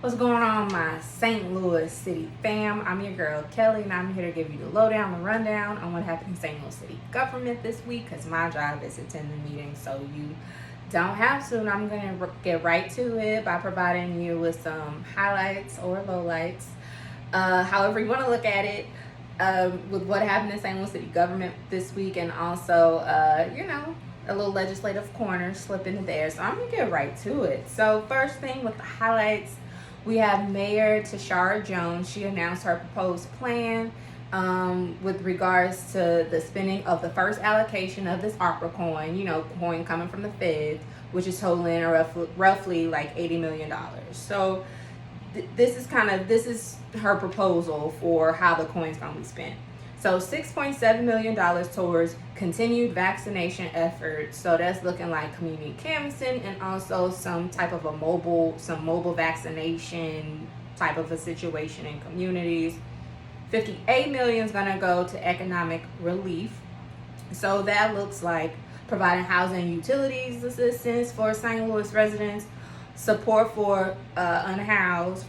What's going on, my St. Louis City fam? I'm your girl Kelly, and I'm here to give you the lowdown, the rundown on what happened in St. Louis City government this week, because my job is to attend the meeting, so you don't have to. And I'm going to get right to it by providing you with some highlights or lowlights, however you want to look at it, with what happened in St. Louis City government this week, and also, a little legislative corner slip into there. So I'm going to get right to it. So first thing with the highlights, we have Mayor Tashara Jones. She announced her proposed plan with regards to the spending of the first allocation of this ARPA coin, coin coming from the Fed, which is totaling roughly like $80 million. So this is her proposal for how the coin's going to be spent. So $6.7 million towards continued vaccination efforts. So that's looking like community canvassing and also some type of mobile vaccination type of a situation in communities. $58 million is going to go to economic relief. So that looks like providing housing utilities assistance for St. Louis residents, support for the unhoused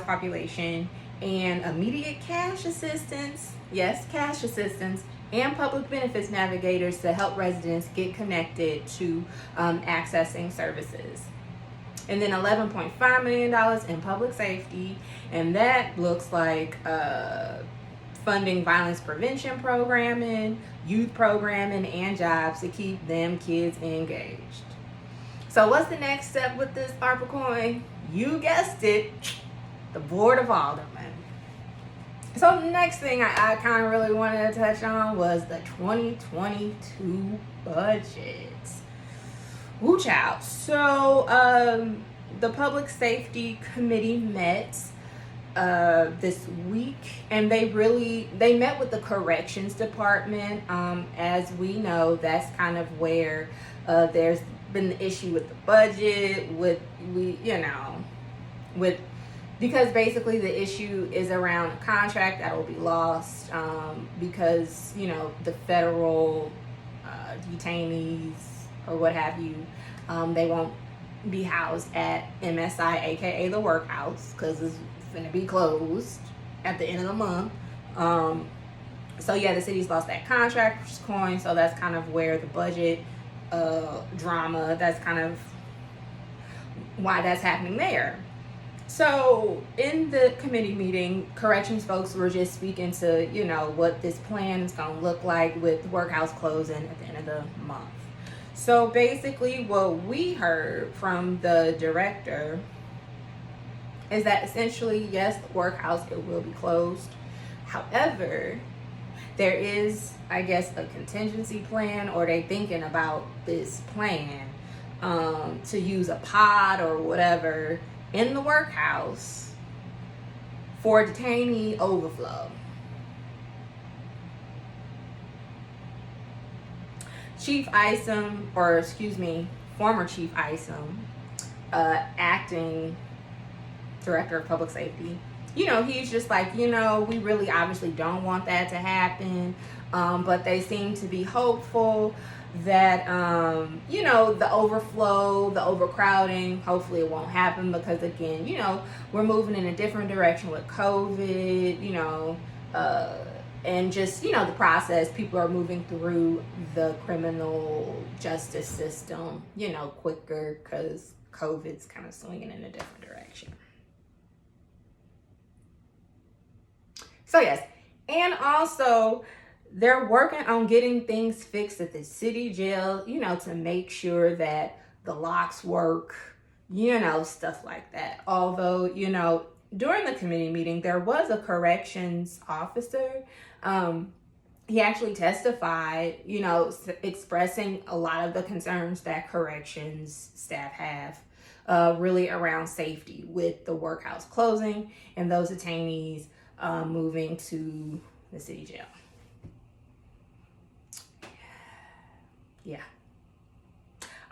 population, and immediate cash assistance. Yes, cash assistance and public benefits navigators to help residents get connected to accessing services. And then $11.5 million in public safety, and that looks like funding violence prevention programming, youth programming, and jobs to keep them kids engaged. So what's the next step with this ARPA coin? You guessed it, the Board of Aldermen. So the next thing I kind of really wanted to touch on was the 2022 budget. Woo child. So the Public Safety Committee met this week, and they met with the Corrections Department. As we know, that's kind of where there's been the issue with the budget, because basically the issue is around a contract that will be lost because the federal detainees or what have you, they won't be housed at MSI, aka the Workhouse, because it's going to be closed at the end of the month. So yeah, the city's lost that contract, which is coin. So that's kind of where the budget drama, that's kind of why that's happening there. So in the committee meeting, corrections folks were just speaking to, what this plan is going to look like with the Workhouse closing at the end of the month. So basically what we heard from the director is that essentially, yes, the Workhouse, it will be closed. However, there is, I guess, a contingency plan, or they thinking about this plan to use a pod or whatever in the Workhouse for detainee overflow. Former Chief ICYMI, acting director of public safety, he's just like, we really obviously don't want that to happen, but they seem to be hopeful that the overflow, the overcrowding, hopefully it won't happen, because again, we're moving in a different direction with COVID, and just the process, people are moving through the criminal justice system quicker, because COVID's kind of swinging in a different direction. So yes, and also they're working on getting things fixed at the city jail, to make sure that the locks work, stuff like that. Although, during the committee meeting, there was a corrections officer. He actually testified, expressing a lot of the concerns that corrections staff have, really around safety with the Workhouse closing and those detainees moving to the city jail. Yeah.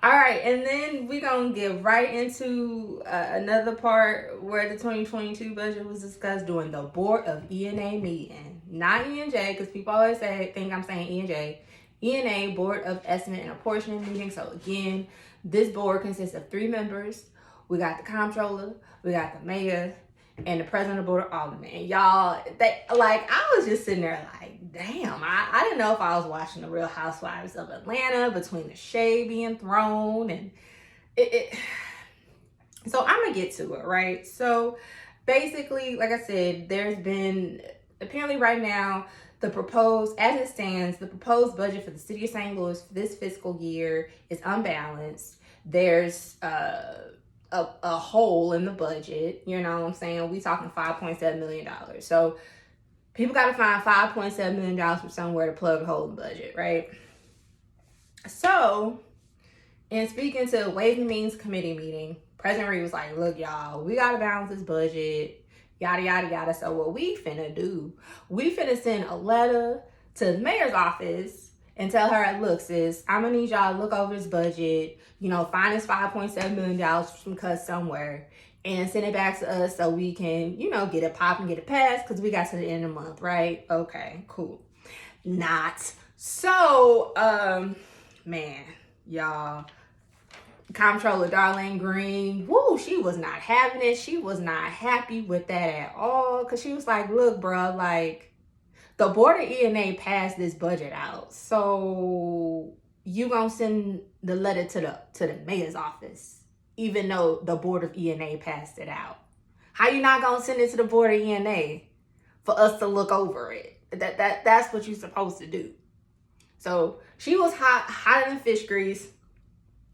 All right, and then we're going to get right into another part where the 2022 budget was discussed during the Board of E&A meeting. Not E&J, because people always think I'm saying E&J. E&A, Board of Estimate and Apportionment meeting. So again, this board consists of 3 members we got the comptroller, we got the mayor, and the president of the board of aldermen. Y'all, I was just sitting there like, damn, I didn't know if I was watching the Real Housewives of Atlanta between the shade being thrown and it. So I'm gonna get to it, right? So basically, like I said, there's been apparently right now the proposed, as it stands, the proposed budget for the city of St. Louis for this fiscal year is unbalanced. There's a hole in the budget, you know what I'm saying? We talking $5.7 million. So people got to find $5.7 million from somewhere to plug a hole in the budget, right? So, in speaking to Ways and Means Committee meeting, President Reed was like, look, y'all, we got to balance this budget, yada, yada, yada. So what we finna do, we finna send a letter to the mayor's office and tell her, look, sis, I'm gonna need y'all to look over this budget, you know, find this $5.7 million from cut somewhere and send it back to us so we can, you know, get it popping, get it passed, because we got to the end of the month, right? Okay, cool. Not. So, man, y'all, Comptroller Darlene Green, woo, she was not having it. She was not happy with that at all, because she was like, look, bro, like, the board of E&A passed this budget out, so you gonna send the letter to the mayor's office, even though the board of E&A passed it out. How you not gonna send it to the board of E&A for us to look over it? That's what you're supposed to do. So she was hotter than fish grease,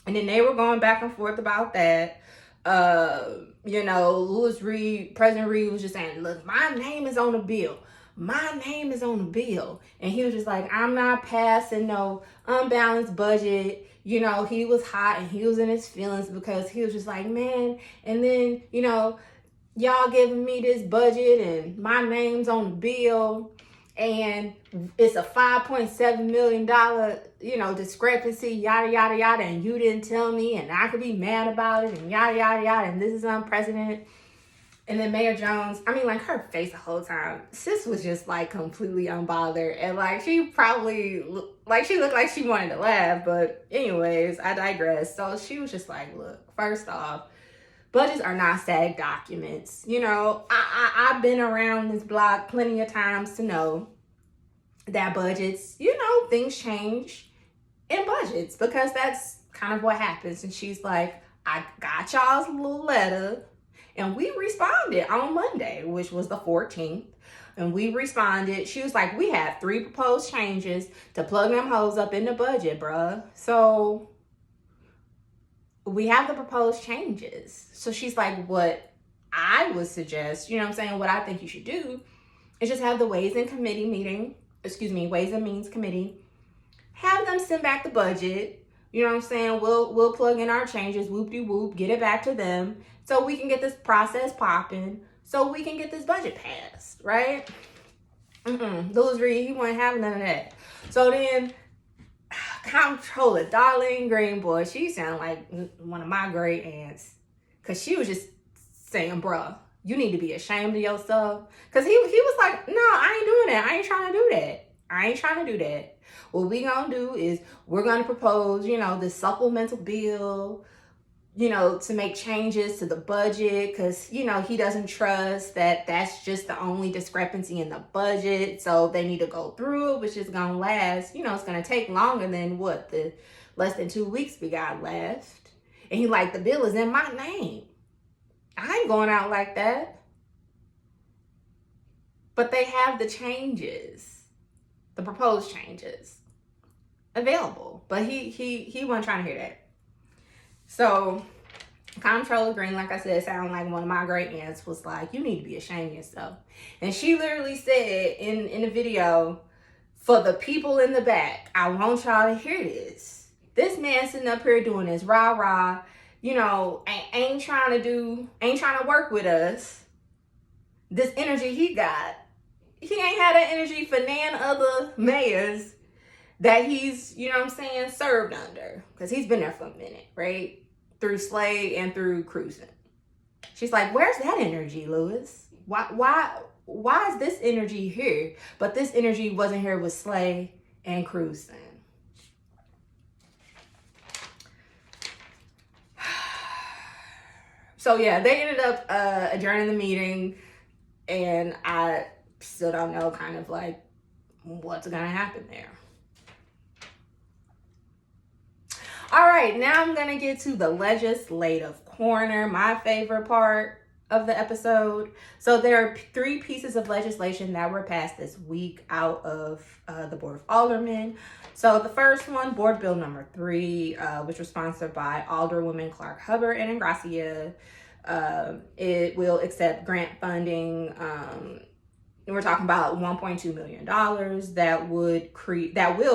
and then they were going back and forth about that. You know, Lewis Reed, President Reed was just saying, look, my name is on the bill. My name is on the bill. And he was just like, I'm not passing no unbalanced budget. You know, he was hot and he was in his feelings because he was just like, man, and then, you know, y'all giving me this budget and my name's on the bill and it's a $5.7 million, you know, discrepancy, yada, yada, yada, and you didn't tell me and I could be mad about it and yada, yada, yada, and this is unprecedented. And then Mayor Jones, I mean, like, her face the whole time, sis was just, like, completely unbothered. And, like, she probably, like, she looked like she wanted to laugh. But anyways, I digress. So she was just like, look, first off, budgets are not static documents. You know, I've been around this block plenty of times to know that budgets, you know, things change in budgets because that's kind of what happens. And she's like, I got y'all's little letter. And we responded on Monday, which was the 14th. And we responded. She was like, we have 3 proposed changes to plug them holes up in the budget, bruh. So we have the proposed changes. So she's like, what I would suggest, you know what I'm saying, what I think you should do is just have the Ways and Means Committee, have them send back the budget. You know what I'm saying? We'll plug in our changes, whoop-de-whoop, get it back to them so we can get this process popping, so we can get this budget passed, right? Lewis Reed, he wasn't having none of that. So then, Comptroller Darlene Green, boy, she sounded like one of my great aunts, because she was just saying, bruh, you need to be ashamed of yourself. Because he was like, no, I ain't doing that. I ain't trying to do that. What we gonna do is we're gonna propose, you know, this supplemental bill, you know, to make changes to the budget because, you know, he doesn't trust that that's just the only discrepancy in the budget. So they need to go through it, which is gonna last, you know, it's gonna take longer than the less than 2 weeks we got left. And he like, the bill is in my name. I ain't going out like that. But they have the changes, the proposed changes available, but he wasn't trying to hear that. So Comptroller Green, like I said, sounded like one of my great aunts, was like, you need to be ashamed of yourself. And she literally said in the video, for the people in the back, I want y'all to hear this. This man sitting up here doing this rah-rah, you know, ain't trying to work with us. This energy he got, he ain't had that energy for none other mayors that he's, you know what I'm saying, served under. Because he's been there for a minute, right? Through Slay and through Cruising. She's like, where's that energy, Lewis? Why is this energy here? But this energy wasn't here with Slay and Cruising. So yeah, they ended up adjourning the meeting, and I still don't know kind of like what's gonna happen there. All right, now I'm gonna get to the legislative corner, my favorite part of the episode. So there are 3 pieces of legislation that were passed this week out of the Board of Aldermen. So the first one, Board Bill number 3, which was sponsored by Alderwoman Clark Hubbard and Ingracia. It will accept grant funding. We're talking about $1.2 million that will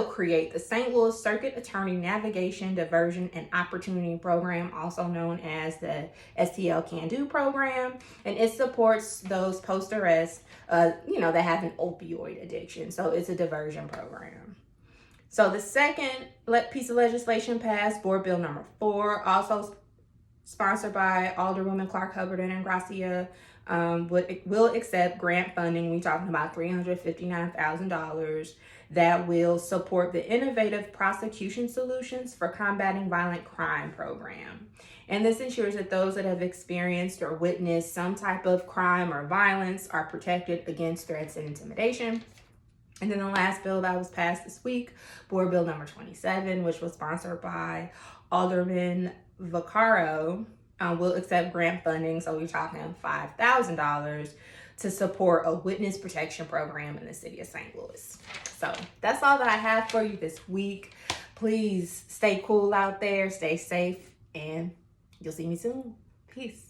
create the St. Louis Circuit Attorney Navigation, Diversion, and Opportunity Program, also known as the STL Can Do program, and it supports those post-arrest, that have an opioid addiction. So it's a diversion program. So the second piece of legislation passed, Board Bill number 4, also sponsored by Alderwoman Clark Hubbard and Ingracia. Will accept grant funding. We're talking about $359,000 that will support the Innovative Prosecution Solutions for Combating Violent Crime program. And this ensures that those that have experienced or witnessed some type of crime or violence are protected against threats and intimidation. And then the last bill that was passed this week, Board Bill number 27, which was sponsored by Alderman Vaccaro, will accept grant funding. So we're talking $5,000 to support a witness protection program in the city of St. Louis. So that's all that I have for you this week. Please stay cool out there, stay safe, and you'll see me soon. Peace.